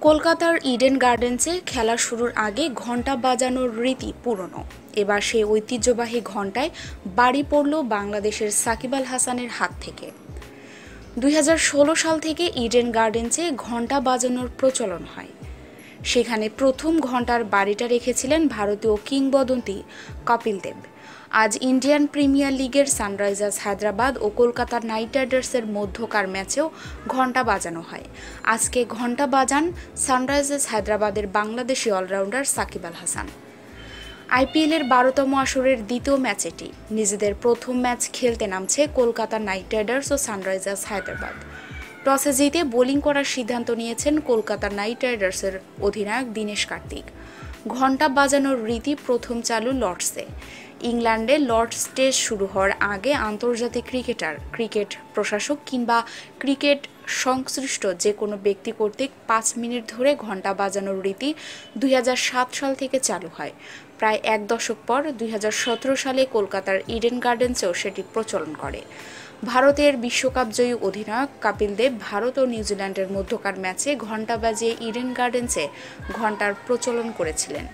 কলকাতার ইডেন গার্ডেন্সে খেলা শুরুর আগে ঘণ্টা বাজানোর রীতি পুরনো। এবার সেই ঐতিহ্যবাহী ঘণ্টায় বাড়ি পড়ল বাংলাদেশের সাকিব আল হাসানের হাত থেকে। 2016 সাল থেকে ইডেন গার্ডেন্সে ঘণ্টা বাজানোর প্রচলন হয়। সেখানে প্রথম ঘণ্টার বাড়িটা রেখেছিলেন ভারতীয় কিংবদন্তি কপিল দেব। আজ ইন্ডিয়ান প্রিমিয়ার লিগের সানরাইজার্স হায়দ্রাবাদ ও কলকাতা নাইট রাইডার্সের মধ্যকার ম্যাচেও ঘণ্টা বাজানো হয়। আজকে ঘণ্টা বাজান সানরাইজার্স হায়দ্রাবাদের বাংলাদেশি অলরাউন্ডার সাকিব আল হাসান। আইপিএলের 12তম আসরের দ্বিতীয় ম্যাচ এটি। নিজেদের প্রথম ম্যাচ খেলতে নামছে কলকাতা নাইট রাইডার্স ও সানরাইজার্স হায়দ্রাবাদ। টসে জিতে বোলিং করার সিদ্ধান্ত নিয়েছেন কলকাতা নাইট রাইডার্সের অধিনায়ক দীনেশ কার্তিক। ঘণ্টা বাজানোর রীতি প্রথম চালু লর্ডসে। ইংল্যান্ডে লর্ডস টেস্ট শুরু হওয়ার আগে আন্তর্জাতিক ক্রিকেটার, ক্রিকেট প্রশাসক কিংবা ক্রিকেট সংশ্লিষ্ট যে কোনো ব্যক্তি কর্তৃক 5 মিনিট ধরে ঘণ্টা বাজানোর রীতি 2007 সাল থেকে চালু হয়। প্রায় এক দশক পর 2017 সালে কলকাতার ইডেন গার্ডেন্সেও সেটি প্রচলন করে। ভারতের বিশ্বকাপজয়ী অধিনায়ক কপিল দেব ভারত ও নিউজিল্যান্ডের মধ্যকার ম্যাচে ঘণ্টা বাজিয়ে ইডেন গার্ডেন্সে ঘণ্টার প্রচলন করেছিলেন।